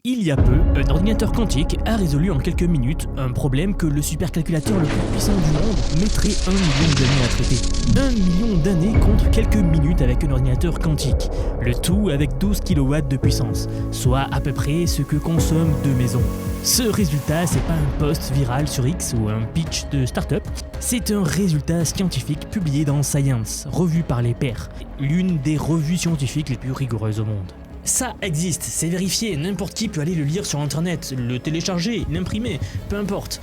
Il y a peu, un ordinateur quantique a résolu en quelques minutes un problème que le supercalculateur le plus puissant du monde mettrait 1 million d'années à traiter. 1 million d'années contre quelques minutes avec un ordinateur quantique. Le tout avec 12 kW de puissance, soit à peu près ce que consomment 2 maisons. Ce résultat, c'est pas un post viral sur X ou un pitch de start-up, c'est un résultat scientifique publié dans Science, revue par les pairs, l'une des revues scientifiques les plus rigoureuses au monde. Ça existe, c'est vérifié, n'importe qui peut aller le lire sur internet, le télécharger, l'imprimer, peu importe.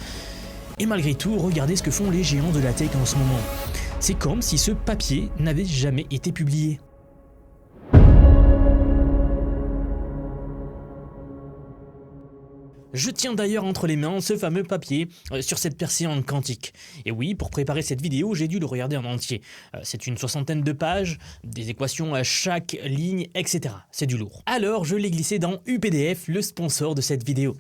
Et malgré tout, regardez ce que font les géants de la tech en ce moment. C'est comme si ce papier n'avait jamais été publié. Je tiens d'ailleurs entre les mains ce fameux papier sur cette percée en quantique. Et oui, pour préparer cette vidéo, j'ai dû le regarder en entier. C'est une 60aine de pages, des équations à chaque ligne, etc. C'est du lourd. Alors je l'ai glissé dans UPDF, le sponsor de cette vidéo.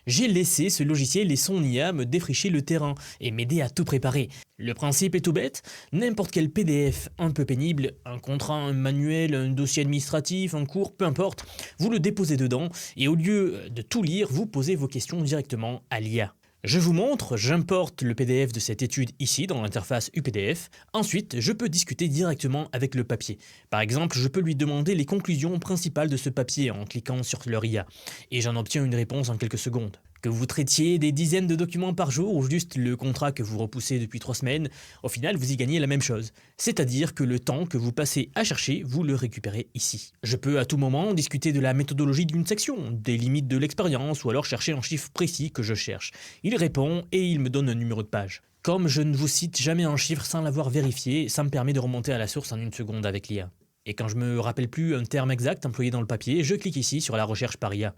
J'ai laissé ce logiciel et son IA me défricher le terrain et m'aider à tout préparer. Le principe est tout bête, n'importe quel PDF un peu pénible, un contrat, un manuel, un dossier administratif, un cours, peu importe, vous le déposez dedans et au lieu de tout lire, vous posez vos questions directement à l'IA. Je vous montre, j'importe le PDF de cette étude ici dans l'interface UPDF. Ensuite, je peux discuter directement avec le papier. Par exemple, je peux lui demander les conclusions principales de ce papier en cliquant sur leur IA. Et j'en obtiens une réponse en quelques secondes. Que vous traitiez des dizaines de documents par jour ou juste le contrat que vous repoussez depuis 3 semaines, au final vous y gagnez la même chose. C'est-à-dire que le temps que vous passez à chercher, vous le récupérez ici. Je peux à tout moment discuter de la méthodologie d'une section, des limites de l'expérience ou alors chercher un chiffre précis que je cherche. Il répond et il me donne un numéro de page. Comme je ne vous cite jamais un chiffre sans l'avoir vérifié, ça me permet de remonter à la source en 1 seconde avec l'IA. Et quand je me rappelle plus un terme exact employé dans le papier, je clique ici sur la recherche par IA.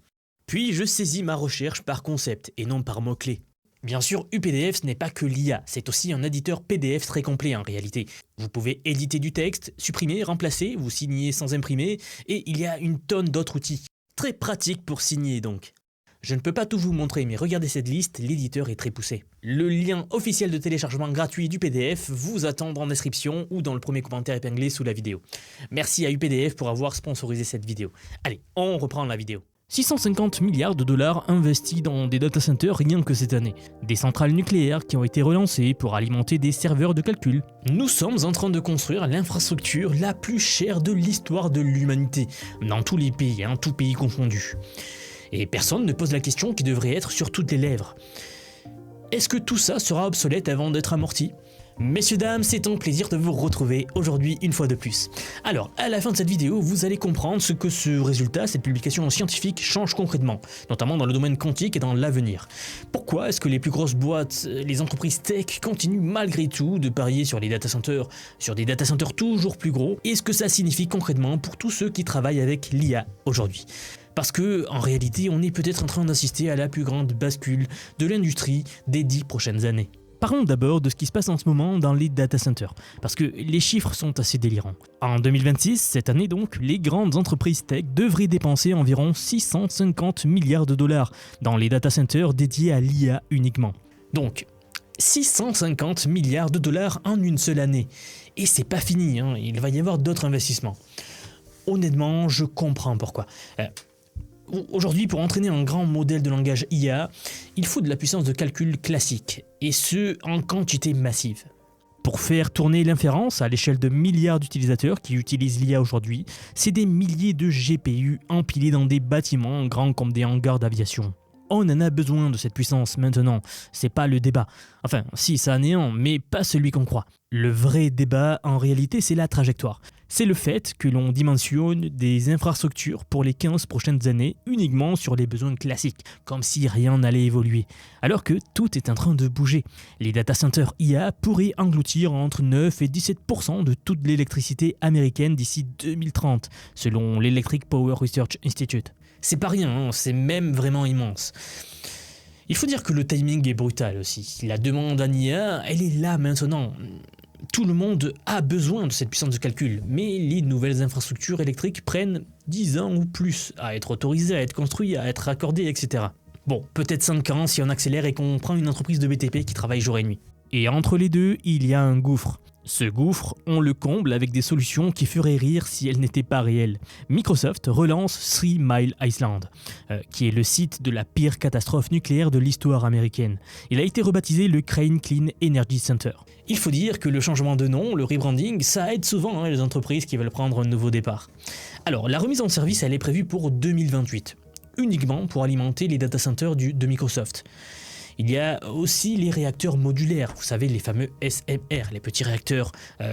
Puis je saisis ma recherche par concept et non par mots-clés. Bien sûr, UPDF ce n'est pas que l'IA, c'est aussi un éditeur PDF très complet en réalité. Vous pouvez éditer du texte, supprimer, remplacer, vous signer sans imprimer, et il y a une tonne d'autres outils. Très pratique pour signer donc. Je ne peux pas tout vous montrer, mais regardez cette liste, l'éditeur est très poussé. Le lien officiel de téléchargement gratuit du PDF vous attend en description ou dans le premier commentaire épinglé sous la vidéo. Merci à UPDF pour avoir sponsorisé cette vidéo. Allez, on reprend la vidéo. 650 milliards de dollars investis dans des data centers rien que cette année. Des centrales nucléaires qui ont été relancées pour alimenter des serveurs de calcul. Nous sommes en train de construire l'infrastructure la plus chère de l'histoire de l'humanité, dans tous les pays, tous pays confondus. Et personne ne pose la question qui devrait être sur toutes les lèvres. Est-ce que tout ça sera obsolète avant d'être amorti ? Messieurs, dames, c'est un plaisir de vous retrouver aujourd'hui une fois de plus. Alors, à la fin de cette vidéo, vous allez comprendre ce que ce résultat, cette publication scientifique, change concrètement, notamment dans le domaine quantique et dans l'avenir. Pourquoi est-ce que les plus grosses boîtes, les entreprises tech, continuent malgré tout de parier sur les data centers, sur des data centers toujours plus gros, et ce que ça signifie concrètement pour tous ceux qui travaillent avec l'IA aujourd'hui. Parce que, en réalité, on est peut-être en train d'assister à la plus grande bascule de l'industrie des 10 prochaines années. Parlons d'abord de ce qui se passe en ce moment dans les data centers, parce que les chiffres sont assez délirants. En 2026, cette année donc, les grandes entreprises tech devraient dépenser environ 650 milliards de dollars dans les data centers dédiés à l'IA uniquement. Donc, 650 milliards de dollars en une seule année. Et c'est pas fini, il va y avoir d'autres investissements. Honnêtement, je comprends pourquoi. Aujourd'hui, pour entraîner un grand modèle de langage IA, il faut de la puissance de calcul classique, et ce, en quantité massive. Pour faire tourner l'inférence à l'échelle de milliards d'utilisateurs qui utilisent l'IA aujourd'hui, c'est des milliers de GPU empilés dans des bâtiments grands comme des hangars d'aviation. On en a besoin de cette puissance maintenant, c'est pas le débat. Enfin, si, ça en est un, mais pas celui qu'on croit. Le vrai débat, en réalité, c'est la trajectoire. C'est le fait que l'on dimensionne des infrastructures pour les 15 prochaines années uniquement sur les besoins classiques, comme si rien n'allait évoluer. Alors que tout est en train de bouger. Les data centers IA pourraient engloutir entre 9 et 17% de toute l'électricité américaine d'ici 2030, selon l'Electric Power Research Institute. C'est pas rien, c'est même vraiment immense. Il faut dire que le timing est brutal aussi. La demande en IA, elle est là maintenant. Tout le monde a besoin de cette puissance de calcul, mais les nouvelles infrastructures électriques prennent 10 ans ou plus à être autorisées, à être construites, à être raccordées, etc. Bon, peut-être 5 ans si on accélère et qu'on prend une entreprise de BTP qui travaille jour et nuit. Et entre les deux, il y a un gouffre. Ce gouffre, on le comble avec des solutions qui feraient rire si elles n'étaient pas réelles. Microsoft relance 3 Mile Island, qui est le site de la pire catastrophe nucléaire de l'histoire américaine. Il a été rebaptisé le Crane Clean Energy Center. Il faut dire que le changement de nom, le rebranding, ça aide souvent les entreprises qui veulent prendre un nouveau départ. Alors, la remise en service, elle est prévue pour 2028, uniquement pour alimenter les data centers de Microsoft. Il y a aussi les réacteurs modulaires, vous savez, les fameux SMR, les petits réacteurs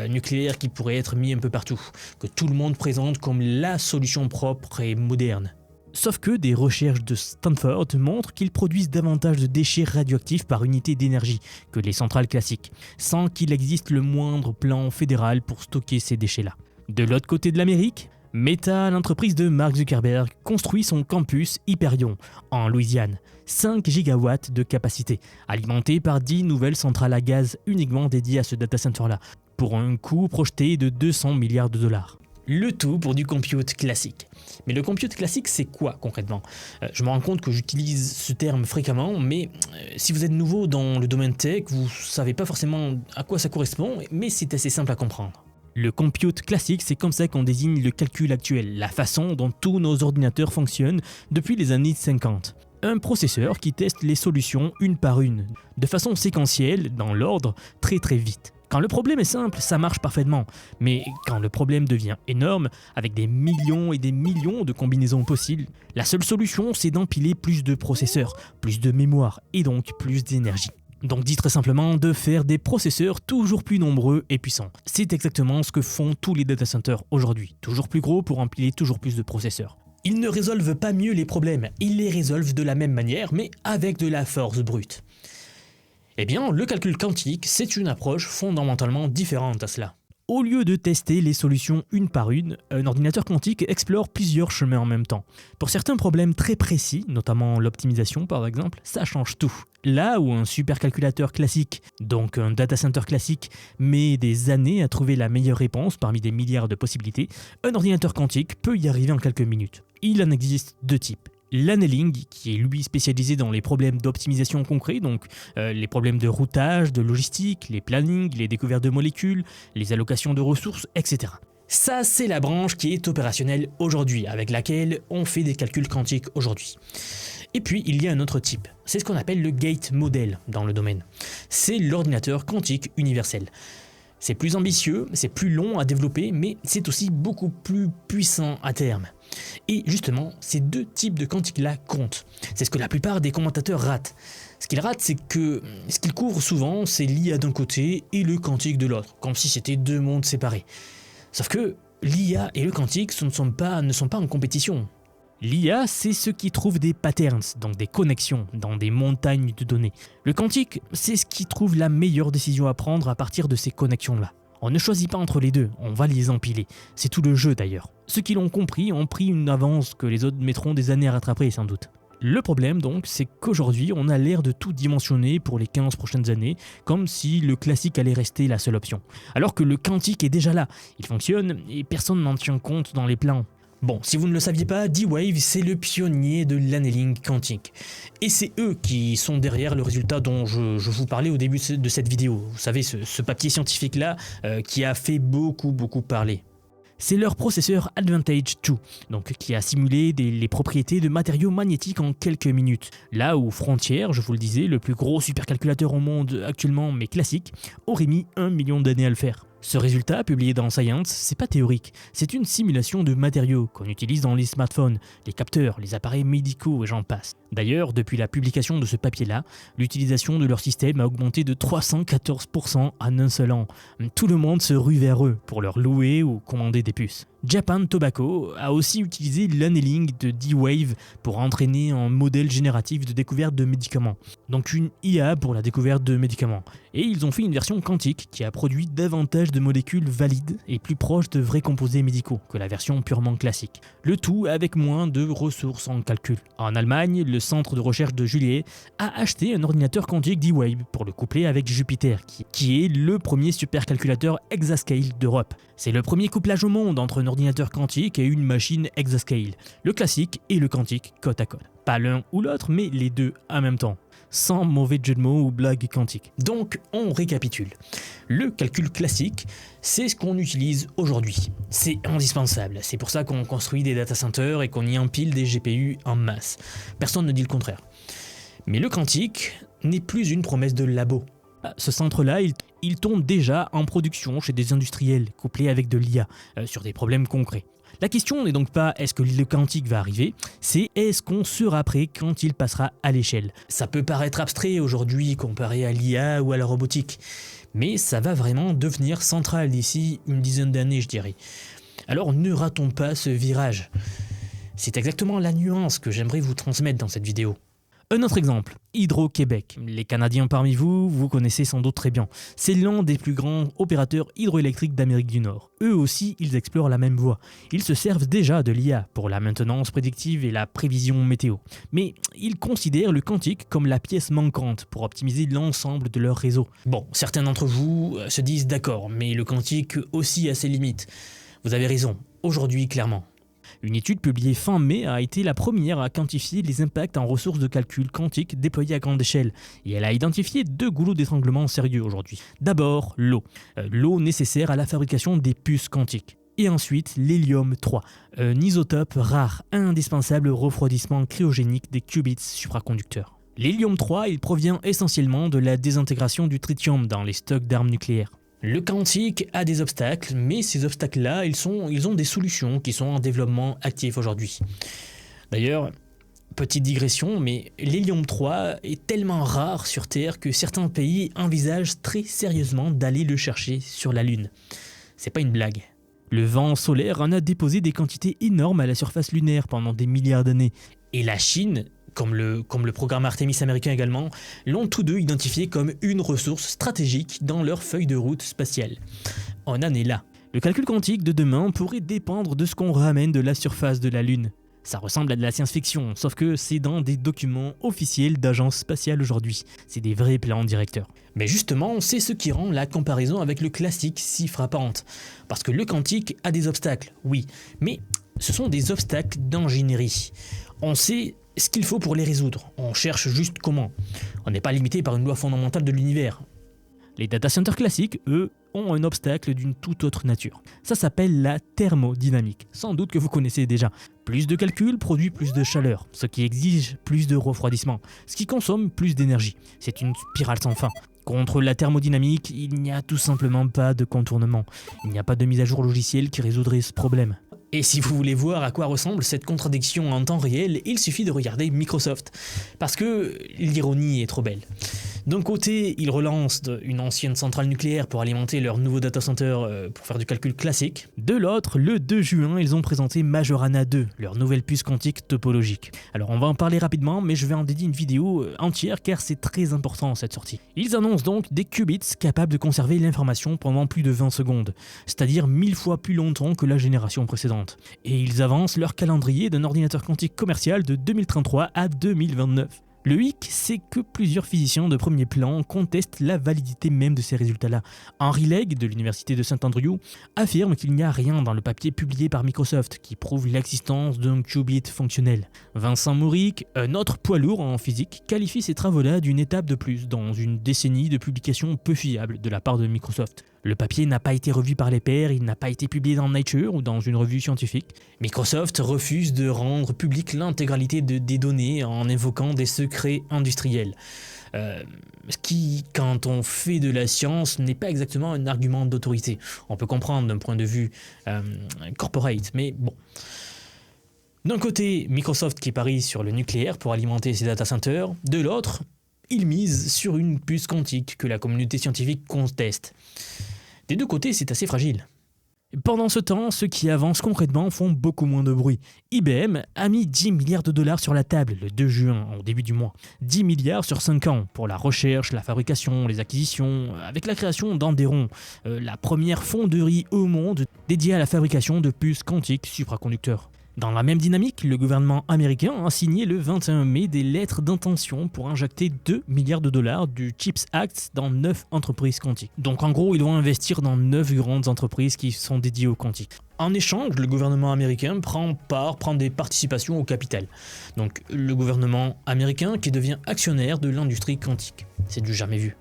nucléaires qui pourraient être mis un peu partout, que tout le monde présente comme la solution propre et moderne. Sauf que des recherches de Stanford montrent qu'ils produisent davantage de déchets radioactifs par unité d'énergie que les centrales classiques, sans qu'il existe le moindre plan fédéral pour stocker ces déchets-là. De l'autre côté de l'Amérique, Meta, l'entreprise de Mark Zuckerberg, construit son campus Hyperion, en Louisiane. 5 gigawatts de capacité, alimenté par 10 nouvelles centrales à gaz uniquement dédiées à ce data center-là, pour un coût projeté de 200 milliards de dollars. Le tout pour du compute classique. Mais le compute classique, c'est quoi concrètement ? Je me rends compte que j'utilise ce terme fréquemment, mais si vous êtes nouveau dans le domaine tech, vous ne savez pas forcément à quoi ça correspond, mais c'est assez simple à comprendre. Le compute classique, c'est comme ça qu'on désigne le calcul actuel, la façon dont tous nos ordinateurs fonctionnent depuis les années 50. Un processeur qui teste les solutions une par une, de façon séquentielle, dans l'ordre, très très vite. Quand le problème est simple, ça marche parfaitement, mais quand le problème devient énorme, avec des millions et des millions de combinaisons possibles, la seule solution c'est d'empiler plus de processeurs, plus de mémoire et donc plus d'énergie. Donc dit très simplement de faire des processeurs toujours plus nombreux et puissants. C'est exactement ce que font tous les data centers aujourd'hui, toujours plus gros pour empiler toujours plus de processeurs. Ils ne résolvent pas mieux les problèmes, ils les résolvent de la même manière mais avec de la force brute. Eh bien, le calcul quantique, c'est une approche fondamentalement différente à cela. Au lieu de tester les solutions une par une, un ordinateur quantique explore plusieurs chemins en même temps. Pour certains problèmes très précis, notamment l'optimisation par exemple, ça change tout. Là où un supercalculateur classique, donc un data center classique, met des années à trouver la meilleure réponse parmi des milliards de possibilités, un ordinateur quantique peut y arriver en quelques minutes. Il en existe 2 types. L'annealing, qui est lui spécialisé dans les problèmes d'optimisation concrets, donc les problèmes de routage, de logistique, les plannings, les découvertes de molécules, les allocations de ressources, etc. Ça, c'est la branche qui est opérationnelle aujourd'hui, avec laquelle on fait des calculs quantiques aujourd'hui. Et puis, il y a un autre type. C'est ce qu'on appelle le gate model dans le domaine. C'est l'ordinateur quantique universel. C'est plus ambitieux, c'est plus long à développer, mais c'est aussi beaucoup plus puissant à terme. Et justement, ces 2 types de quantiques-là comptent. C'est ce que la plupart des commentateurs ratent. Ce qu'ils ratent, c'est que ce qu'ils couvrent souvent, c'est l'IA d'un côté et le quantique de l'autre, comme si c'était 2 mondes séparés. Sauf que l'IA et le quantique ne sont pas en compétition. L'IA, c'est ce qui trouve des patterns, donc des connexions, dans des montagnes de données. Le quantique, c'est ce qui trouve la meilleure décision à prendre à partir de ces connexions-là. On ne choisit pas entre les deux, on va les empiler. C'est tout le jeu d'ailleurs. Ceux qui l'ont compris ont pris une avance que les autres mettront des années à rattraper sans doute. Le problème donc, c'est qu'aujourd'hui, on a l'air de tout dimensionner pour les 15 prochaines années, comme si le classique allait rester la seule option. Alors que le quantique est déjà là, il fonctionne et personne n'en tient compte dans les plans. Bon, si vous ne le saviez pas, D-Wave, c'est le pionnier de l'annealing quantique. Et c'est eux qui sont derrière le résultat dont je vous parlais au début de cette vidéo. Vous savez, ce papier scientifique-là qui a fait beaucoup parler. C'est leur processeur Advantage 2, donc qui a simulé les propriétés de matériaux magnétiques en quelques minutes. Là où Frontier, je vous le disais, le plus gros supercalculateur au monde actuellement mais classique, aurait mis 1 million d'années à le faire. Ce résultat, publié dans Science, c'est pas théorique, c'est une simulation de matériaux qu'on utilise dans les smartphones, les capteurs, les appareils médicaux et j'en passe. D'ailleurs, depuis la publication de ce papier-là, l'utilisation de leur système a augmenté de 314% en un seul an. Tout le monde se rue vers eux pour leur louer ou commander des puces. Japan Tobacco a aussi utilisé l'annealing de D-Wave pour entraîner un modèle génératif de découverte de médicaments, donc une IA pour la découverte de médicaments. Et ils ont fait une version quantique qui a produit davantage de molécules valides et plus proches de vrais composés médicaux que la version purement classique. Le tout avec moins de ressources en calcul. En Allemagne, le centre de recherche de Juliet a acheté un ordinateur quantique D-Wave pour le coupler avec Jupiter, qui est le premier supercalculateur exascale d'Europe. C'est le premier couplage au monde entre un ordinateur quantique et une machine exascale. Le classique et le quantique côte à côte. Pas l'un ou l'autre, mais les deux en même temps. sans mauvais jeu de mots ou blague quantique. Donc on récapitule. Le calcul classique, c'est ce qu'on utilise aujourd'hui. C'est indispensable, c'est pour ça qu'on construit des data centers et qu'on y empile des GPU en masse. Personne ne dit le contraire. Mais le quantique n'est plus une promesse de labo. Ce centre-là, il tourne déjà en production chez des industriels, couplé avec de l'IA, sur des problèmes concrets. La question n'est donc pas est-ce que le quantique va arriver, c'est est-ce qu'on sera prêt quand il passera à l'échelle. Ça peut paraître abstrait aujourd'hui comparé à l'IA ou à la robotique, mais ça va vraiment devenir central d'ici une dizaine d'années, je dirais. Alors ne ratons pas ce virage. C'est exactement la nuance que j'aimerais vous transmettre dans cette vidéo. Un autre exemple, Hydro-Québec. Les Canadiens parmi vous, vous connaissez sans doute très bien. C'est l'un des plus grands opérateurs hydroélectriques d'Amérique du Nord. Eux aussi, ils explorent la même voie. Ils se servent déjà de l'IA pour la maintenance prédictive et la prévision météo. Mais ils considèrent le quantique comme la pièce manquante pour optimiser l'ensemble de leur réseau. Bon, certains d'entre vous se disent d'accord, mais le quantique aussi a ses limites. Vous avez raison, aujourd'hui clairement. Une étude publiée fin mai a été la première à quantifier les impacts en ressources de calcul quantique déployées à grande échelle, et elle a identifié 2 goulots d'étranglement sérieux aujourd'hui. D'abord, l'eau. L'eau nécessaire à la fabrication des puces quantiques. Et ensuite, l'hélium-3, un isotope rare, indispensable au refroidissement cryogénique des qubits supraconducteurs. L'hélium-3, il provient essentiellement de la désintégration du tritium dans les stocks d'armes nucléaires. Le quantique a des obstacles, mais ces obstacles-là, ils ont des solutions qui sont en développement actif aujourd'hui. D'ailleurs, petite digression, mais l'hélium-3 est tellement rare sur Terre que certains pays envisagent très sérieusement d'aller le chercher sur la Lune. C'est pas une blague. Le vent solaire en a déposé des quantités énormes à la surface lunaire pendant des milliards d'années. Et la Chine, comme le programme Artemis américain également, l'ont tous deux identifié comme une ressource stratégique dans leur feuille de route spatiale. On en est là. Le calcul quantique de demain pourrait dépendre de ce qu'on ramène de la surface de la Lune. Ça ressemble à de la science-fiction, sauf que c'est dans des documents officiels d'agences spatiales aujourd'hui. C'est des vrais plans directeurs. Mais justement, c'est ce qui rend la comparaison avec le classique si frappante. Parce que le quantique a des obstacles, oui, mais ce sont des obstacles d'ingénierie. On sait ce qu'il faut pour les résoudre, on cherche juste comment. On n'est pas limité par une loi fondamentale de l'univers. Les data centers classiques, eux, ont un obstacle d'une toute autre nature. Ça s'appelle la thermodynamique, sans doute que vous connaissez déjà. Plus de calcul produit plus de chaleur, ce qui exige plus de refroidissement, ce qui consomme plus d'énergie. C'est une spirale sans fin. Contre la thermodynamique, il n'y a tout simplement pas de contournement. Il n'y a pas de mise à jour logicielle qui résoudrait ce problème. Et si vous voulez voir à quoi ressemble cette contradiction en temps réel, il suffit de regarder Microsoft. Parce que l'ironie est trop belle. D'un côté, ils relancent une ancienne centrale nucléaire pour alimenter leur nouveau data center pour faire du calcul classique. De l'autre, le 2 juin, ils ont présenté Majorana 2, leur nouvelle puce quantique topologique. Alors on va en parler rapidement, mais je vais en dédier une vidéo entière car c'est très important cette sortie. Ils annoncent donc des qubits capables de conserver l'information pendant plus de 20 secondes, c'est-à-dire 1000 fois plus longtemps que la génération précédente. Et ils avancent leur calendrier d'un ordinateur quantique commercial de 2033 à 2029. Le hic, c'est que plusieurs physiciens de premier plan contestent la validité même de ces résultats-là. Henry Legg, de l'université de Saint-Andrew, affirme qu'il n'y a rien dans le papier publié par Microsoft qui prouve l'existence d'un qubit fonctionnel. Vincent Mouric, un autre poids lourd en physique, qualifie ces travaux-là d'une étape de plus dans une décennie de publications peu fiables de la part de Microsoft. Le papier n'a pas été revu par les pairs, il n'a pas été publié dans Nature ou dans une revue scientifique. Microsoft refuse de rendre publique l'intégralité des données en évoquant des secrets industriels. Ce qui, quand on fait de la science, n'est pas exactement un argument d'autorité. On peut comprendre d'un point de vue corporate, mais bon. D'un côté, Microsoft qui parie sur le nucléaire pour alimenter ses data centers. De l'autre, il mise sur une puce quantique que la communauté scientifique conteste. Des deux côtés, c'est assez fragile. Pendant ce temps, ceux qui avancent concrètement font beaucoup moins de bruit. IBM a mis 10 milliards de dollars sur la table le 2 juin, au début du mois. 10 milliards sur 5 ans, pour la recherche, la fabrication, les acquisitions, avec la création d'Anderon, la première fonderie au monde dédiée à la fabrication de puces quantiques supraconducteurs. Dans la même dynamique, le gouvernement américain a signé le 21 mai des lettres d'intention pour injecter 2 milliards de dollars du CHIPS Act dans 9 entreprises quantiques. Donc en gros, ils vont investir dans 9 grandes entreprises qui sont dédiées au quantique. En échange, le gouvernement américain prend des participations au capital. Donc le gouvernement américain qui devient actionnaire de l'industrie quantique. C'est du jamais vu.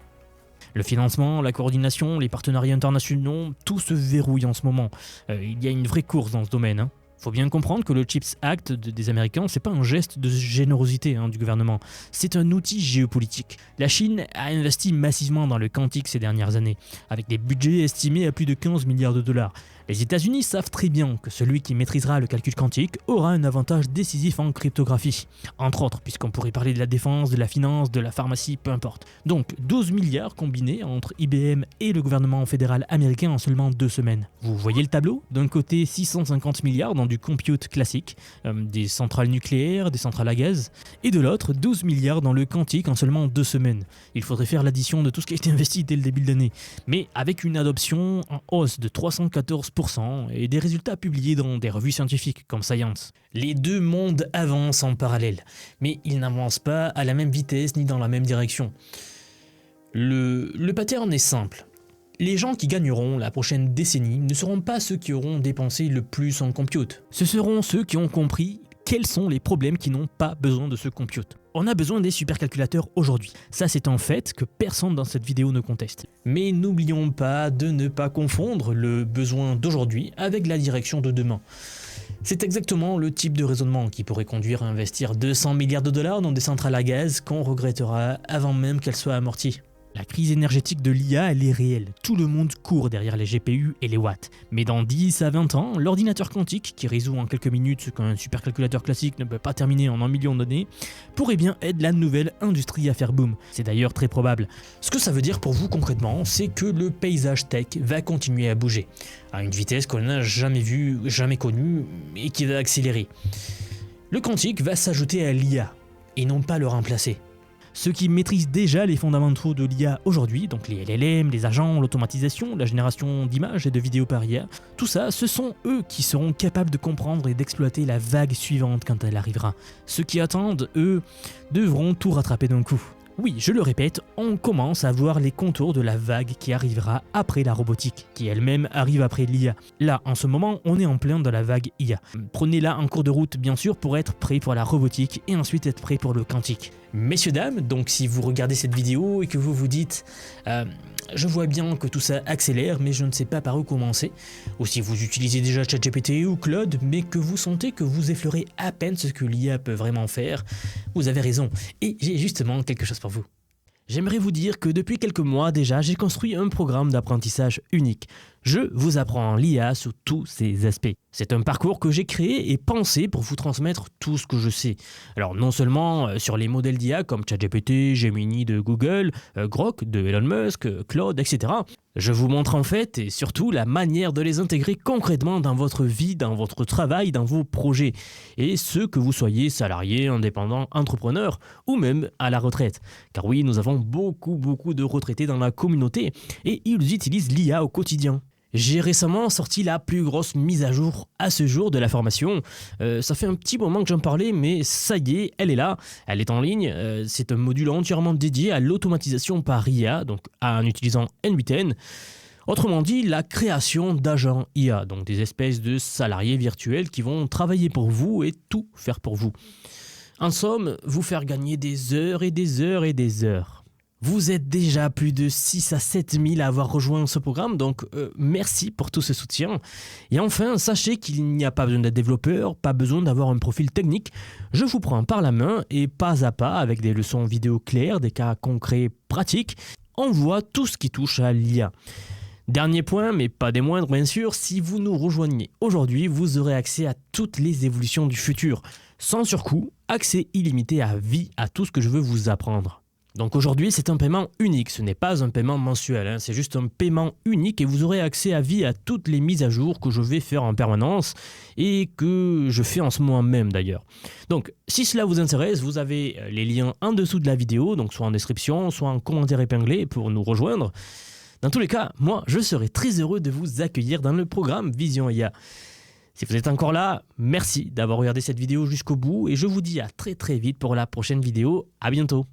Le financement, la coordination, les partenariats internationaux, tout se verrouille en ce moment. Il y a une vraie course dans ce domaine. Faut bien comprendre que le CHIPS Act des Américains, c'est pas un geste de générosité du gouvernement, c'est un outil géopolitique. La Chine a investi massivement dans le quantique ces dernières années, avec des budgets estimés à plus de 15 milliards de dollars. Les États-Unis savent très bien que celui qui maîtrisera le calcul quantique aura un avantage décisif en cryptographie. Entre autres, puisqu'on pourrait parler de la défense, de la finance, de la pharmacie, peu importe. Donc 12 milliards combinés entre IBM et le gouvernement fédéral américain en seulement 2 semaines. Vous voyez le tableau ? D'un côté 650 milliards dans du compute classique, des centrales nucléaires, des centrales à gaz, et de l'autre 12 milliards dans le quantique en seulement 2 semaines. Il faudrait faire l'addition de tout ce qui a été investi dès le début de l'année, mais avec une adoption en hausse de 314% et des résultats publiés dans des revues scientifiques comme Science. Les deux mondes avancent en parallèle, mais ils n'avancent pas à la même vitesse ni dans la même direction. Le pattern est simple. Les gens qui gagneront la prochaine décennie ne seront pas ceux qui auront dépensé le plus en compute. Ce seront ceux qui ont compris quels sont les problèmes qui n'ont pas besoin de ce compute. On a besoin des supercalculateurs aujourd'hui. Ça, c'est un fait que personne dans cette vidéo ne conteste. Mais n'oublions pas de ne pas confondre le besoin d'aujourd'hui avec la direction de demain. C'est exactement le type de raisonnement qui pourrait conduire à investir 200 milliards de dollars dans des centrales à gaz qu'on regrettera avant même qu'elles soient amorties. La crise énergétique de l'IA, elle est réelle. Tout le monde court derrière les GPU et les watts. Mais dans 10 à 20 ans, l'ordinateur quantique, qui résout en quelques minutes ce qu'un supercalculateur classique ne peut pas terminer en 1 million d'années, pourrait bien être la nouvelle industrie à faire boom. C'est d'ailleurs très probable. Ce que ça veut dire pour vous concrètement, c'est que le paysage tech va continuer à bouger, à une vitesse qu'on n'a jamais vue, jamais connue, et qui va accélérer. Le quantique va s'ajouter à l'IA, et non pas le remplacer. Ceux qui maîtrisent déjà les fondamentaux de l'IA aujourd'hui, donc les LLM, les agents, l'automatisation, la génération d'images et de vidéos par IA, tout ça, ce sont eux qui seront capables de comprendre et d'exploiter la vague suivante quand elle arrivera. Ceux qui attendent, eux, devront tout rattraper d'un coup. Oui, je le répète, on commence à voir les contours de la vague qui arrivera après la robotique, qui elle-même arrive après l'IA. Là, en ce moment, on est en plein dans la vague IA. Prenez-la en cours de route, bien sûr, pour être prêt pour la robotique et ensuite être prêt pour le quantique. Messieurs, dames, donc si vous regardez cette vidéo et que vous vous dites je vois bien que tout ça accélère mais je ne sais pas par où commencer, ou si vous utilisez déjà ChatGPT ou Claude mais que vous sentez que vous effleurez à peine ce que l'IA peut vraiment faire, vous avez raison et j'ai justement quelque chose pour vous. J'aimerais vous dire que depuis quelques mois déjà, j'ai construit un programme d'apprentissage unique. Je vous apprends l'IA sous tous ses aspects. C'est un parcours que j'ai créé et pensé pour vous transmettre tout ce que je sais. Alors non seulement sur les modèles d'IA comme ChatGPT, Gemini de Google, Grok de Elon Musk, Claude, etc. Je vous montre en fait et surtout la manière de les intégrer concrètement dans votre vie, dans votre travail, dans vos projets. Et ce que vous soyez salarié, indépendant, entrepreneur ou même à la retraite. Car oui, nous avons beaucoup de retraités dans la communauté et ils utilisent l'IA au quotidien. J'ai récemment sorti la plus grosse mise à jour à ce jour de la formation. Ça fait un petit moment que j'en parlais, mais ça y est, elle est là, elle est en ligne. C'est un module entièrement dédié à l'automatisation par IA, donc en utilisant n8n. Autrement dit, la création d'agents IA, donc des espèces de salariés virtuels qui vont travailler pour vous et tout faire pour vous. En somme, vous faire gagner des heures et des heures et des heures. Vous êtes déjà plus de 6 à 7 000 à avoir rejoint ce programme, donc merci pour tout ce soutien. Et enfin, sachez qu'il n'y a pas besoin d'être développeur, pas besoin d'avoir un profil technique. Je vous prends par la main et pas à pas, avec des leçons vidéo claires, des cas concrets pratiques, on voit tout ce qui touche à l'IA. Dernier point, mais pas des moindres bien sûr, si vous nous rejoignez aujourd'hui, vous aurez accès à toutes les évolutions du futur. Sans surcoût, accès illimité à vie à tout ce que je veux vous apprendre. Donc aujourd'hui, c'est un paiement unique, ce n'est pas un paiement mensuel, c'est juste un paiement unique et vous aurez accès à vie à toutes les mises à jour que je vais faire en permanence et que je fais en ce moment même d'ailleurs. Donc si cela vous intéresse, vous avez les liens en dessous de la vidéo, donc soit en description, soit en commentaire épinglé pour nous rejoindre. Dans tous les cas, moi je serai très heureux de vous accueillir dans le programme Vision IA. Si vous êtes encore là, merci d'avoir regardé cette vidéo jusqu'au bout et je vous dis à très vite pour la prochaine vidéo. À bientôt.